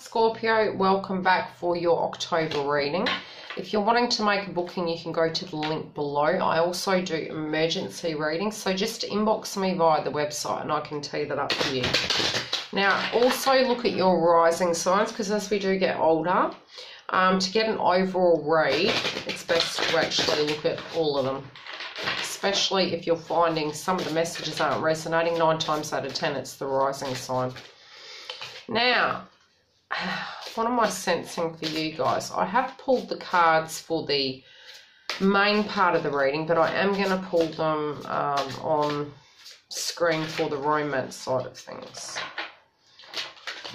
Scorpio, welcome back for your October reading. If you're wanting to make a booking, you can go to the link below. I also do emergency readings, so just inbox me via the website and I can tee that up for you. Now, also look at your rising signs, because as we do get older, to get an overall read, it's best to actually look at all of them. Especially if you're finding some of the messages aren't resonating, 9 times out of 10 it's the rising sign. Now, what am I sensing for you guys? I have pulled the cards for the main part of the reading, but I am going to pull them on screen for the romance side of things.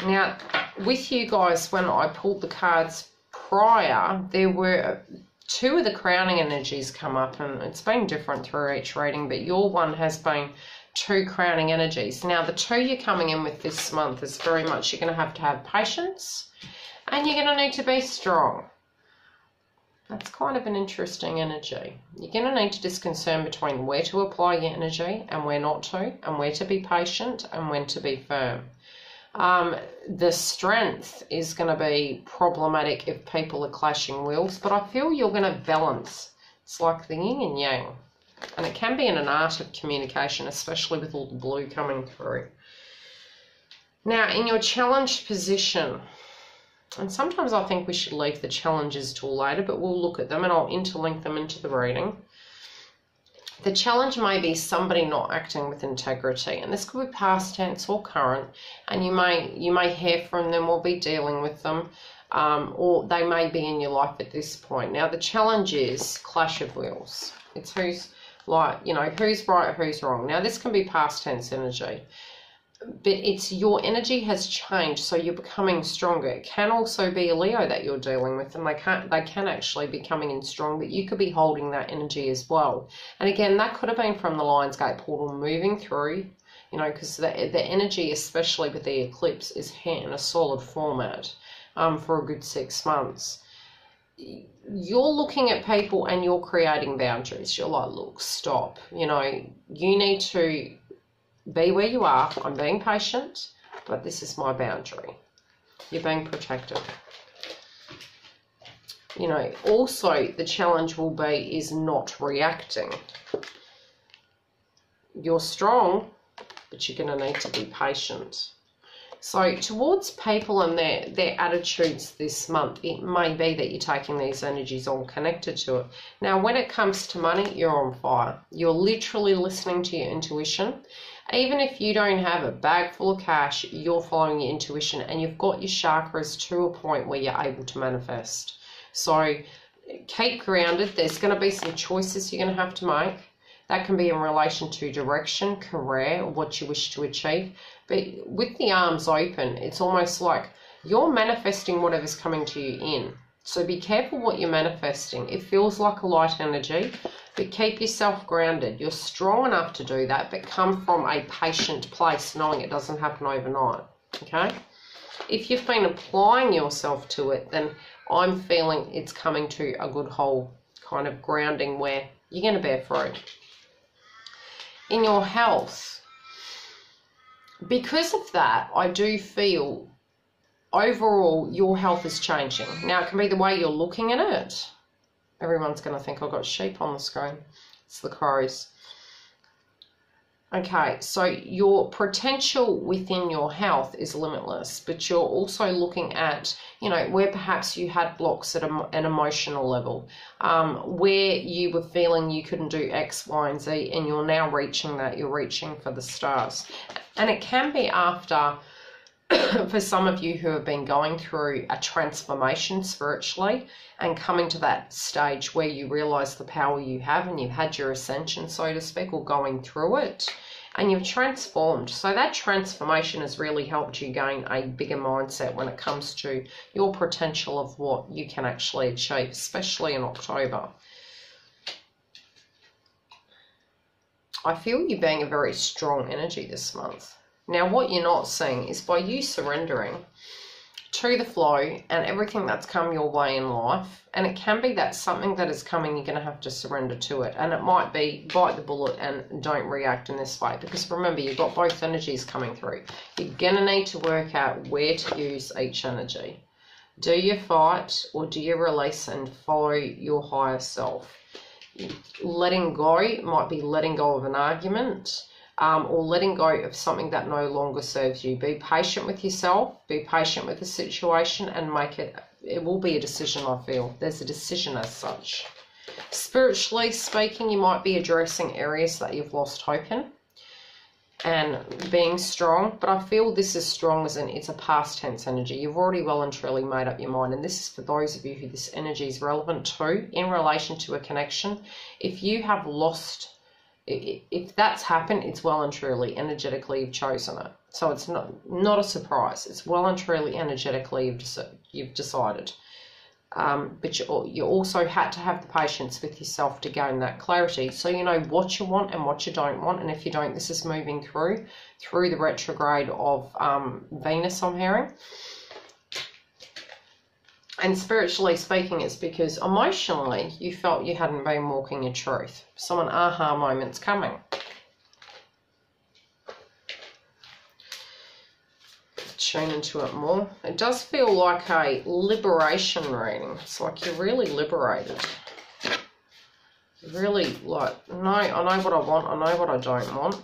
Now, with you guys, when I pulled the cards prior, there were 2 of the crowning energies come up, and it's been different through each reading, but your one has been 2 crowning energies. Now, the 2 you're coming in with this month is very much you're going to have patience and you're going to need to be strong. That's kind of an interesting energy. You're going to need to discern between where to apply your energy and where not to, and where to be patient and when to be firm. The strength is going to be problematic if people are clashing wills, but I feel you're going to balance. It's like the yin and yang. And it can be in an art of communication, especially with all the blue coming through. Now, in your challenged position, and sometimes I think we should leave the challenges till later, but we'll look at them and I'll interlink them into the reading. The challenge may be somebody not acting with integrity, and this could be past tense or current, and you may hear from them or be dealing with them, or they may be in your life at this point. Now, the challenge is clash of wills. It's who's who's right, who's wrong. Now, this can be past tense energy, but it's your energy has changed, so you're becoming stronger. It can also be a Leo that you're dealing with, and they can actually be coming in strong, but you could be holding that energy as well. And again, that could have been from the Lionsgate portal moving through, because the energy, especially with the eclipse, is in a solid format for a good 6 months. You're looking at people and you're creating boundaries. You're like, look, stop. You need to be where you are. I'm being patient, but this is my boundary. You're being protective. Also the challenge will be is not reacting. You're strong, but you're going to need to be patient. So towards people and their attitudes this month, it may be that you're taking these energies on connected to it. Now, when it comes to money, you're on fire. You're literally listening to your intuition. Even if you don't have a bag full of cash, you're following your intuition, and you've got your chakras to a point where you're able to manifest. So keep grounded. There's going to be some choices you're going to have to make. That can be in relation to direction, career, what you wish to achieve. But with the arms open, it's almost like you're manifesting whatever's coming to you in. So be careful what you're manifesting. It feels like a light energy, but keep yourself grounded. You're strong enough to do that, but come from a patient place, knowing it doesn't happen overnight, okay? If you've been applying yourself to it, then I'm feeling it's coming to a good whole kind of grounding where you're going to bear fruit. In your health, because of that, I do feel overall your health is changing. Now, it can be the way you're looking at it. Everyone's going to think I've got sheep on the screen. It's the crows. Okay, so your potential within your health is limitless, but you're also looking at, where perhaps you had blocks at an emotional level, where you were feeling you couldn't do X, Y, and Z, and you're now reaching that. You're reaching for the stars. And it can be after, for some of you who have been going through a transformation spiritually and coming to that stage where you realize the power you have and you've had your ascension, so to speak, or going through it, and you've transformed. So that transformation has really helped you gain a bigger mindset when it comes to your potential of what you can actually achieve, especially in October. I feel you being a very strong energy this month. Now, what you're not seeing is by you surrendering to the flow and everything that's come your way in life. And it can be that something that is coming, you're going to have to surrender to it. And it might be bite the bullet and don't react in this way. Because remember, you've got both energies coming through. You're going to need to work out where to use each energy. Do you fight or do you release and follow your higher self? Letting go might be letting go of an argument. Or letting go of something that no longer serves you. Be patient with yourself, be patient with the situation, and make it will be a decision, I feel. There's a decision as such. Spiritually speaking, you might be addressing areas that you've lost hope in and being strong, but I feel this is strong as in it's a past tense energy. You've already well and truly made up your mind, and this is for those of you who this energy is relevant to in relation to a connection. If you have lost, if that's happened, it's well and truly energetically you've chosen it. So it's not a surprise. It's well and truly energetically you've decided. But you also had to have the patience with yourself to gain that clarity. So you know what you want and what you don't want. And if you don't, this is moving through the retrograde of Venus, I'm hearing. And spiritually speaking, it's because emotionally you felt you hadn't been walking your truth. So an aha moment's coming. Tune into it more. It does feel like a liberation reading. It's like you're really liberated. Really like, no, I know what I want, I know what I don't want.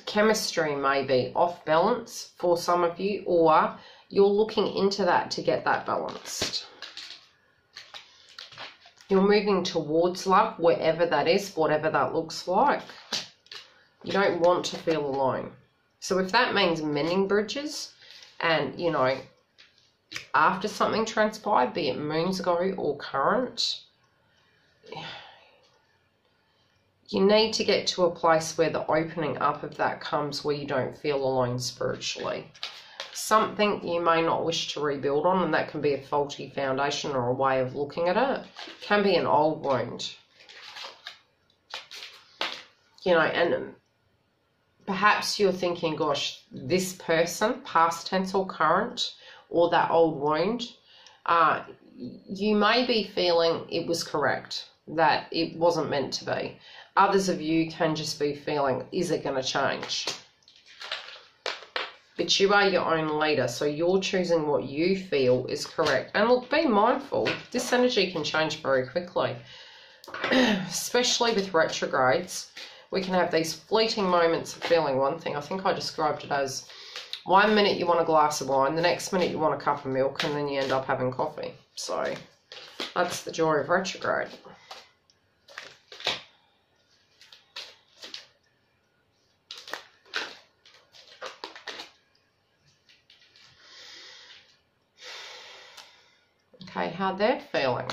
Chemistry may be off balance for some of you, or you're looking into that to get that balanced. You're moving towards love, wherever that is, whatever that looks like. You don't want to feel alone. So if that means mending bridges and, you know, after something transpired, be it moons ago or current, you need to get to a place where the opening up of that comes where you don't feel alone spiritually. Something you may not wish to rebuild on, and that can be a faulty foundation or a way of looking at it. Can be an old wound. You know, and perhaps you're thinking, gosh, this person, past tense or current, or that old wound, you may be feeling it was correct, that it wasn't meant to be. Others of you can just be feeling, is it going to change? But you are your own leader, so you're choosing what you feel is correct. And look, be mindful, this energy can change very quickly, especially with retrogrades. We can have these fleeting moments of feeling one thing. I think I described it as 1 minute you want a glass of wine, the next minute you want a cup of milk, and then you end up having coffee. So that's the joy of retrograde. Okay, how they're feeling.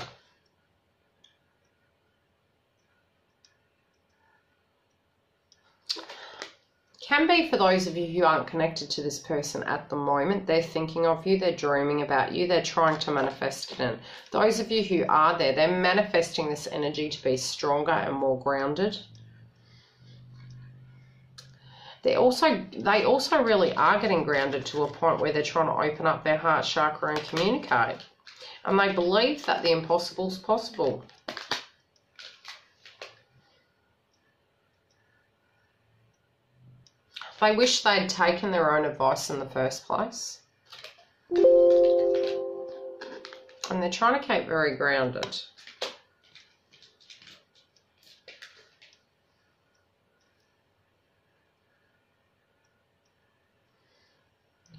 Can be for those of you who aren't connected to this person at the moment. They're thinking of you, they're dreaming about you, they're trying to manifest it in. Those of you who are there, they're manifesting this energy to be stronger and more grounded. They also really are getting grounded to a point where they're trying to open up their heart chakra and communicate. And they believe that the impossible is possible. They wish they'd taken their own advice in the first place. And they're trying to keep very grounded.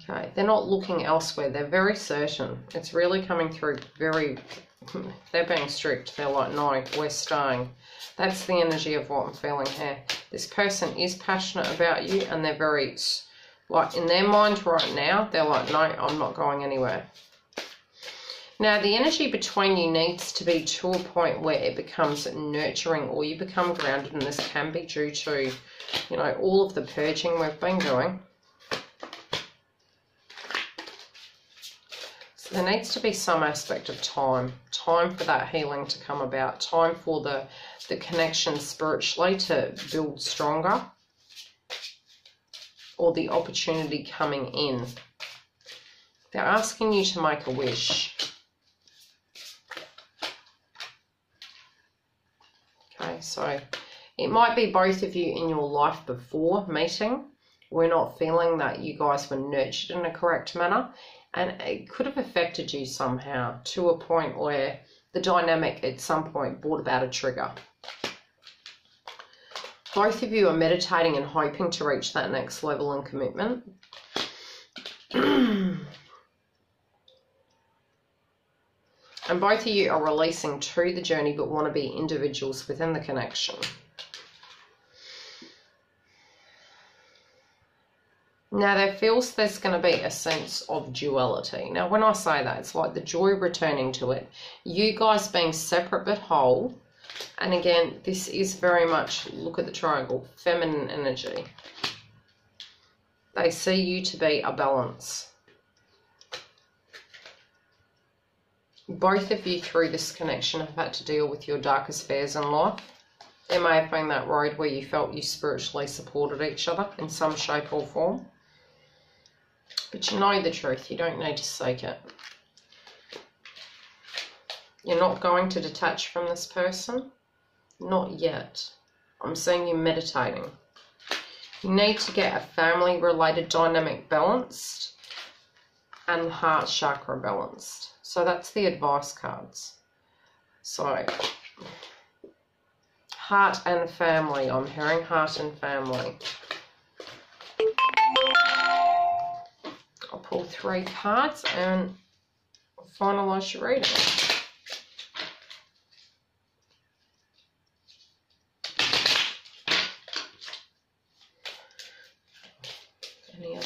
Okay, they're not looking elsewhere. They're very certain. It's really coming through very, they're being strict. They're like, no, we're staying. That's the energy of what I'm feeling here. This person is passionate about you, and they're very, like, in their mind right now, they're like, no, I'm not going anywhere. Now, the energy between you needs to be to a point where it becomes nurturing, or you become grounded, and this can be due to, you know, all of the purging we've been doing. So there needs to be some aspect of time for that healing to come about, time for the the connection spiritually to build stronger, or the opportunity coming in. They're asking you to make a wish. Okay, so it might be both of you in your life before meeting. We're not feeling that you guys were nurtured in a correct manner, and it could have affected you somehow to a point where the dynamic at some point brought about a trigger. Both of you are meditating and hoping to reach that next level in commitment. And both of you are releasing to the journey but want to be individuals within the connection. Now, there feels there's going to be a sense of duality. Now, when I say that, it's like the joy returning to it. You guys being separate but whole. And again, this is very much, look at the triangle, feminine energy. They see you to be a balance. Both of you through this connection have had to deal with your darkest fears in life. There may have been that road where you felt you spiritually supported each other in some shape or form. But you know the truth, you don't need to seek it. You're not going to detach from this person. Not yet. I'm seeing you meditating. You need to get a family-related dynamic balanced and heart chakra balanced. So that's the advice cards. So, heart and family. I'm hearing heart and family. I'll pull 3 cards and finalise your reading. Any other?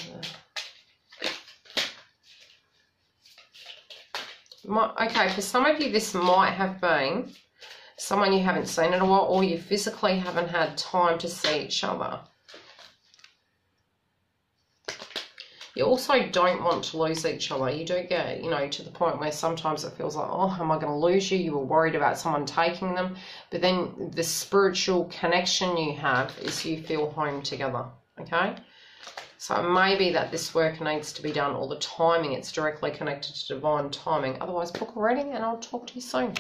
Okay, for some of you, this might have been someone you haven't seen in a while, or you physically haven't had time to see each other. You also don't want to lose each other. You do get, you know, to the point where sometimes it feels like, oh, am I going to lose you? You were worried about someone taking them. But then the spiritual connection you have is you feel home together, okay? So it may be that this work needs to be done, or the timing, it's directly connected to divine timing. Otherwise, book a reading and I'll talk to you soon.